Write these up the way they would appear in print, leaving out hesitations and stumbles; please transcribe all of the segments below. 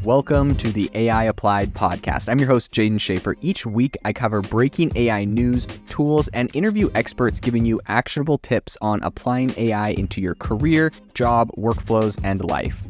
Welcome to the AI Applied podcast. I'm your host, Jaden Schaefer. Each week, I cover breaking AI news, tools, and interview experts giving you actionable tips on applying AI into your career, job, workflows, and life.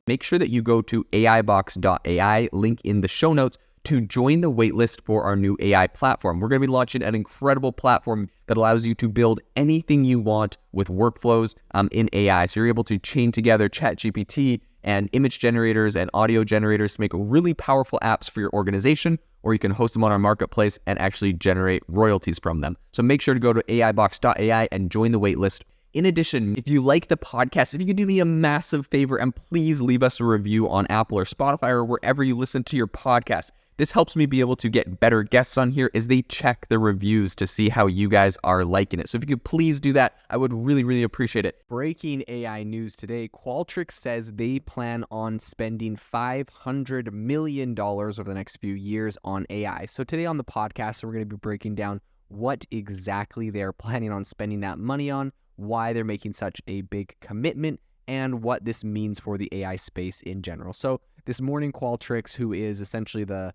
Make sure that you go to aibox.ai, link in the show notes, to join the waitlist for our new AI platform. We're going to be launching an incredible platform that allows you to build anything you want with workflows in AI. So you're able to chain together ChatGPT and image generators and audio generators to make really powerful apps for your organization, or you can host them on our marketplace and actually generate royalties from them. So make sure to go to aibox.ai and join the waitlist. In addition, if you like the podcast, if you could do me a massive favor and please leave us a review on Apple or Spotify or wherever you listen to your podcast. This helps me be able to get better guests on here as they check the reviews to see how you guys are liking it. So if you could please do that, I would really appreciate it. Breaking AI news today, Qualtrics says they plan on spending $500 million over the next few years on AI. So today on the podcast, we're going to be breaking down what exactly they're planning on spending that money on, why they're making such a big commitment, and what this means for the AI space in general. So this morning, Qualtrics, who is essentially the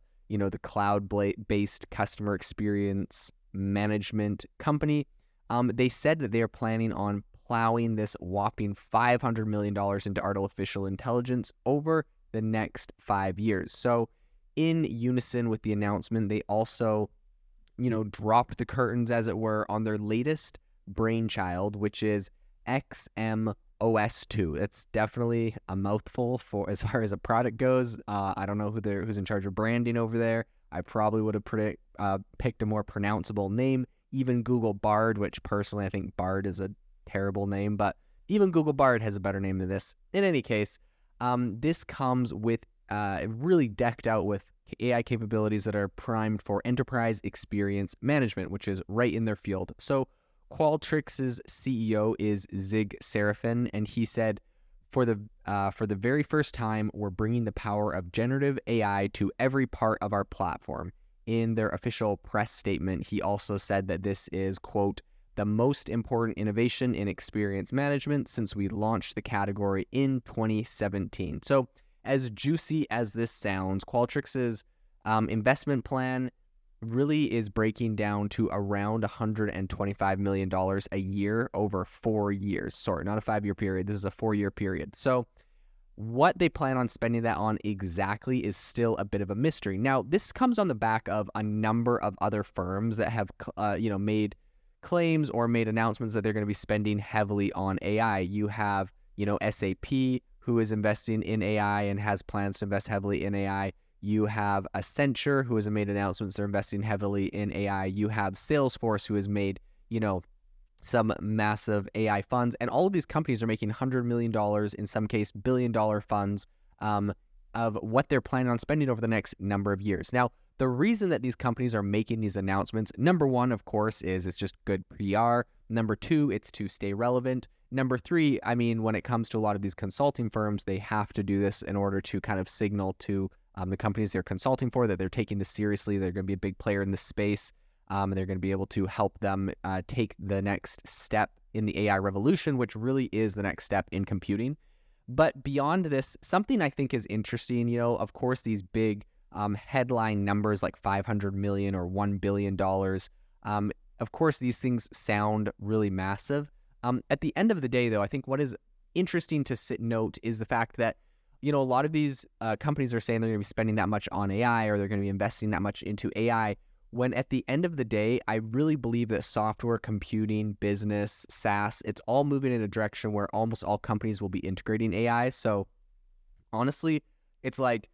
cloud-based customer experience management company, they said that they are planning on plowing this whopping $500 million into artificial intelligence over the next 5 years. So in unison with the announcement, they also, dropped the curtains, as it were, on their latest brainchild, which is XMOS2. It's definitely a mouthful for as far as a product goes. I don't know who's in charge of branding over there. I probably would have picked a more pronounceable name. Even Google Bard, which personally I think Bard is a terrible name, but even Google Bard has a better name than this. In any case, this comes with really decked out with AI capabilities that are primed for enterprise experience management, which is right in their field. So Qualtrics' CEO is Zig Serafin, and he said, for the very first time, we're bringing the power of generative AI to every part of our platform. In their official press statement, he also said that this is, quote, the most important innovation in experience management since we launched the category in 2017. So as juicy as this sounds, Qualtrics' investment plan really is breaking down to around $125 million a year over 4 years. Sorry, not a 5-year period. This is a 4-year period. So what they plan on spending that on exactly is still a bit of a mystery. Now, this comes on the back of a number of other firms that have, made claims or made announcements that they're going to be spending heavily on AI. You have, SAP, who is investing in AI and has plans to invest heavily in AI. You have Accenture, who has made announcements they're investing heavily in AI. You have Salesforce, who has made, some massive AI funds. And all of these companies are making $100 million, in some case, billion-dollar funds of what they're planning on spending over the next number of years. Now, the reason that these companies are making these announcements, number one, of course, is it's just good PR. Number two, it's to stay relevant. Number three, when it comes to a lot of these consulting firms, they have to do this in order to kind of signal to the companies they're consulting for that they're taking this seriously. They're going to be a big player in this space, and they're going to be able to help them take the next step in the AI revolution, which really is the next step in computing. But beyond this, something I think is interesting, of course, these big headline numbers like $500 million or $1 billion, of course, these things sound really massive. At the end of the day, though, I think what is interesting to note is the fact that a lot of these companies are saying they're going to be spending that much on AI or they're going to be investing that much into AI, when at the end of the day, I really believe that software, computing, business, SaaS, it's all moving in a direction where almost all companies will be integrating AI. So honestly, it's like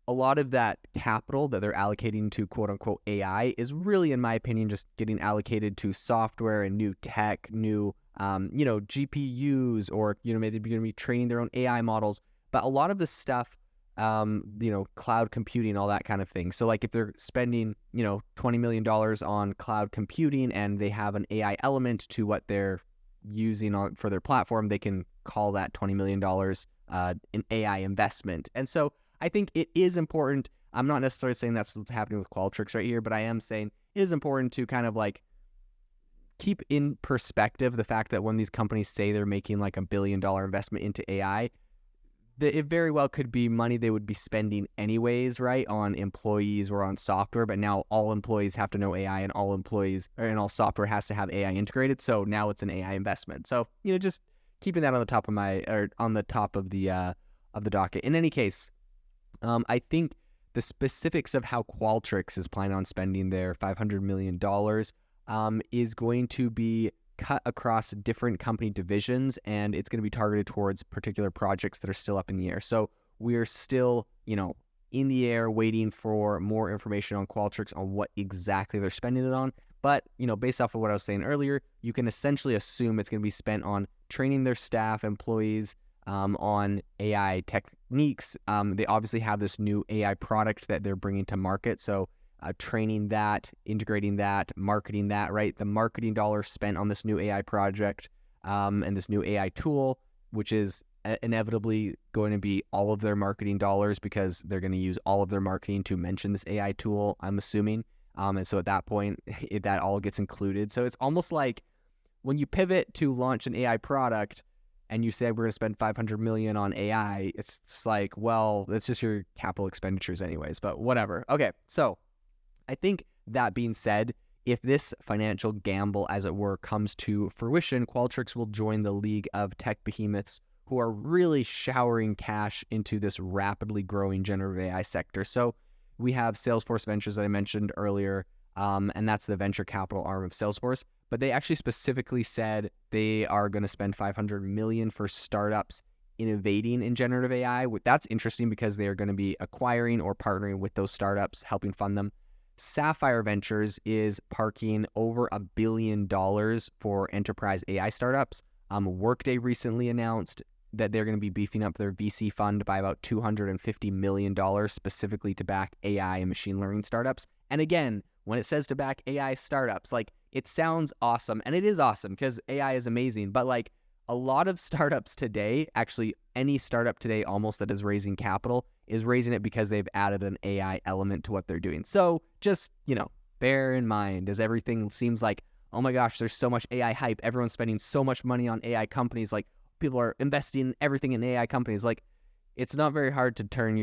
a lot of that capital that they're allocating to quote unquote AI is really, in my opinion, just getting allocated to software and new tech, new, GPUs, or, maybe they're going to be training their own AI models. But a lot of this stuff, cloud computing, all that kind of thing. So like if they're spending, $20 million on cloud computing and they have an AI element to what they're using for their platform, they can call that $20 million an AI investment. And so I think it is important. I'm not necessarily saying that's what's happening with Qualtrics right here, but I am saying it is important to kind of like keep in perspective the fact that when these companies say they're making like $1 billion investment into AI, it very well could be money they would be spending anyways, right, on employees or on software. But now all employees have to know AI, and all employees and all software has to have AI integrated. So now it's an AI investment. So just keeping that on the top of the docket. In any case, I think the specifics of how Qualtrics is planning on spending their $500 million is going to be cut across different company divisions, and it's going to be targeted towards particular projects that are still up in the air. So we're still, in the air waiting for more information on Qualtrics on what exactly they're spending it on. But, based off of what I was saying earlier, you can essentially assume it's going to be spent on training their staff, employees, on AI techniques. They obviously have this new AI product that they're bringing to market. So training that, integrating that, marketing that, right? The marketing dollars spent on this new AI project and this new AI tool, which is inevitably going to be all of their marketing dollars because they're going to use all of their marketing to mention this AI tool, I'm assuming. And so at that point, that all gets included. So it's almost like when you pivot to launch an AI product and you say we're going to spend $500 million on AI, it's just like, well, that's just your capital expenditures anyways, but whatever. Okay, so I think that being said, if this financial gamble, as it were, comes to fruition, Qualtrics will join the league of tech behemoths who are really showering cash into this rapidly growing generative AI sector. So we have Salesforce Ventures that I mentioned earlier, and that's the venture capital arm of Salesforce. But they actually specifically said they are going to spend $500 million for startups innovating in generative AI. That's interesting because they are going to be acquiring or partnering with those startups, helping fund them. Sapphire Ventures is parking over $1 billion for enterprise AI startups. Workday recently announced that they're going to be beefing up their VC fund by about $250 million specifically to back AI and machine learning startups. And again, when it says to back AI startups, like, it sounds awesome, and it is awesome because AI is amazing, but like a lot of startups today, actually any startup today almost that is raising capital is raising it because they've added an AI element to what they're doing. So just, bear in mind, as everything seems like, oh my gosh, there's so much AI hype. Everyone's spending so much money on AI companies. Like, people are investing everything in AI companies. Like, it's not very hard to turn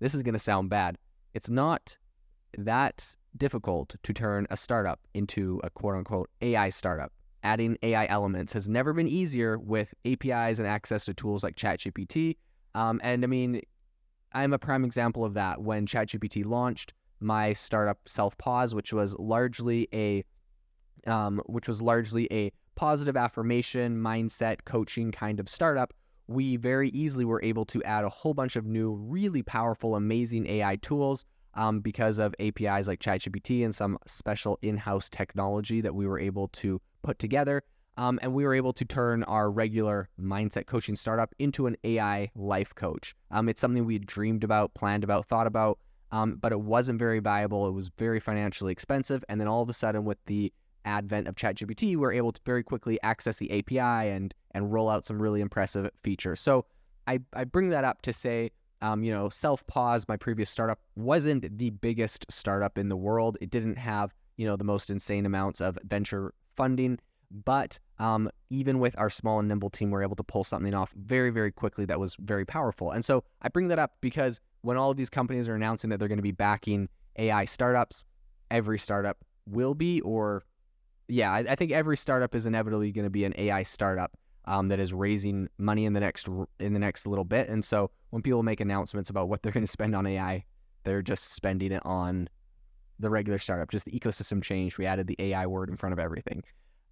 this is going to sound bad. It's not that difficult to turn a startup into a quote unquote AI startup. Adding AI elements has never been easier with APIs and access to tools like ChatGPT. And I mean, I'm a prime example of that. When ChatGPT launched, my startup Self-Pause, which was largely a positive affirmation, mindset, coaching kind of startup, we very easily were able to add a whole bunch of new, really powerful, amazing AI tools because of APIs like ChatGPT and some special in-house technology that we were able to put together. And we were able to turn our regular mindset coaching startup into an AI life coach. It's something we dreamed about, planned about, thought about, but it wasn't very viable. It was very financially expensive. And then all of a sudden, with the advent of ChatGPT, we're able to very quickly access the API and roll out some really impressive features. So I bring that up to say, Self-Pause, my previous startup, wasn't the biggest startup in the world. It didn't have, the most insane amounts of venture funding. But even with our small and nimble team, we're able to pull something off very, very quickly that was very powerful. And so I bring that up because when all of these companies are announcing that they're going to be backing AI startups, every startup will be, I think every startup is inevitably going to be an AI startup that is raising money in the next little bit. And so when people make announcements about what they're going to spend on AI, they're just spending it on the regular startup, just the ecosystem change. We added the AI word in front of everything.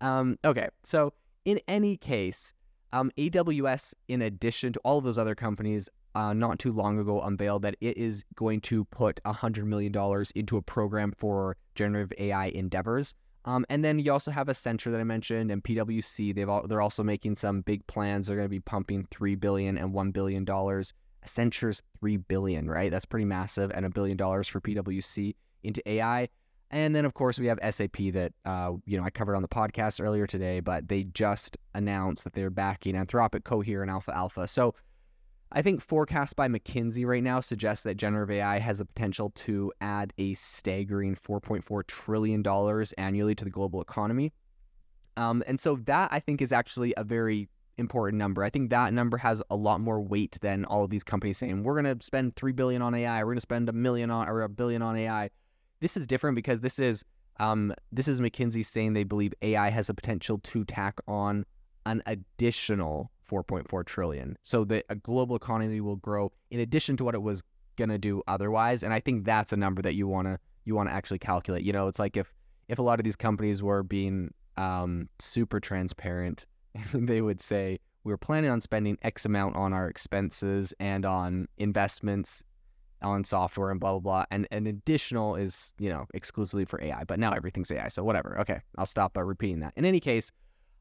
Okay, so in any case, AWS, in addition to all of those other companies, not too long ago unveiled that it is going to put $100 million into a program for generative AI endeavors. And then you also have Accenture that I mentioned, and PwC. They're also making some big plans. They're going to be pumping $3 billion and $1 billion. Accenture's $3 billion, right? That's pretty massive, and $1 billion for PwC into AI. And then, of course, we have SAP that, I covered on the podcast earlier today, but they just announced that they're backing Anthropic, Cohere, and Alpha. So I think forecasts by McKinsey right now suggest that generative AI has the potential to add a staggering $4.4 trillion annually to the global economy. And so that, I think, is actually a very important number. I think that number has a lot more weight than all of these companies saying, we're going to spend $3 billion on AI, we're going to spend $1 billion on AI. This is different because this is McKinsey saying they believe AI has the potential to tack on an additional 4.4 trillion. So that a global economy will grow in addition to what it was going to do otherwise. And I think that's a number that you want to actually calculate. It's like if a lot of these companies were being super transparent, they would say, we're planning on spending X amount on our expenses and on investments on software and blah, blah, blah. And an additional is, exclusively for AI, but now everything's AI. So whatever. Okay. I'll stop repeating that. In any case,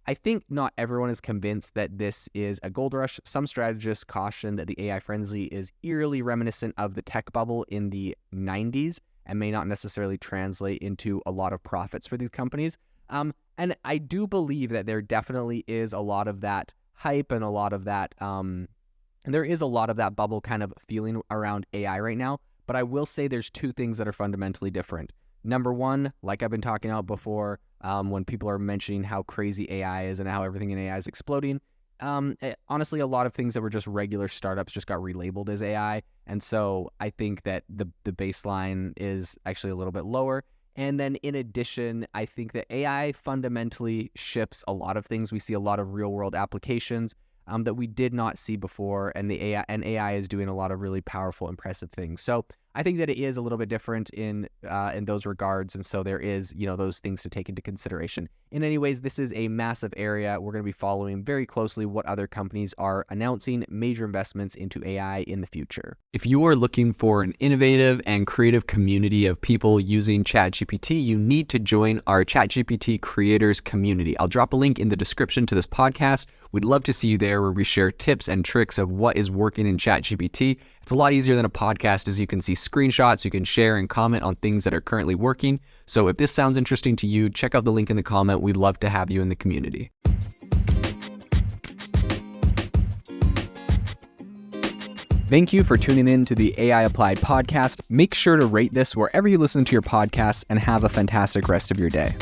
I think not everyone is convinced that this is a gold rush. Some strategists caution that the AI frenzy is eerily reminiscent of the tech bubble in the 90s and may not necessarily translate into a lot of profits for these companies. And I do believe that there definitely is a lot of that hype and a lot of that, there is a lot of that bubble kind of feeling around AI right now. But I will say there's two things that are fundamentally different. Number one, like I've been talking about before, when people are mentioning how crazy AI is and how everything in AI is exploding, honestly, a lot of things that were just regular startups just got relabeled as AI. And so I think that the baseline is actually a little bit lower. And then in addition, I think that AI fundamentally shifts a lot of things. We see a lot of real world applications that we did not see before, and AI is doing a lot of really powerful, impressive things. So I think that it is a little bit different in those regards, and so there is those things to take into consideration. In any ways, this is a massive area. We're going to be following very closely what other companies are announcing major investments into AI in the future. If you are looking for an innovative and creative community of people using ChatGPT, you need to join our ChatGPT creators community. I'll drop a link in the description to this podcast. We'd love to see you there, where we share tips and tricks of what is working in ChatGPT. It's a lot easier than a podcast, as you can see screenshots, you can share and comment on things that are currently working. So if this sounds interesting to you, check out the link in the comment. We'd love to have you in the community. Thank you for tuning in to the AI Applied podcast. Make sure to rate this wherever you listen to your podcasts and have a fantastic rest of your day.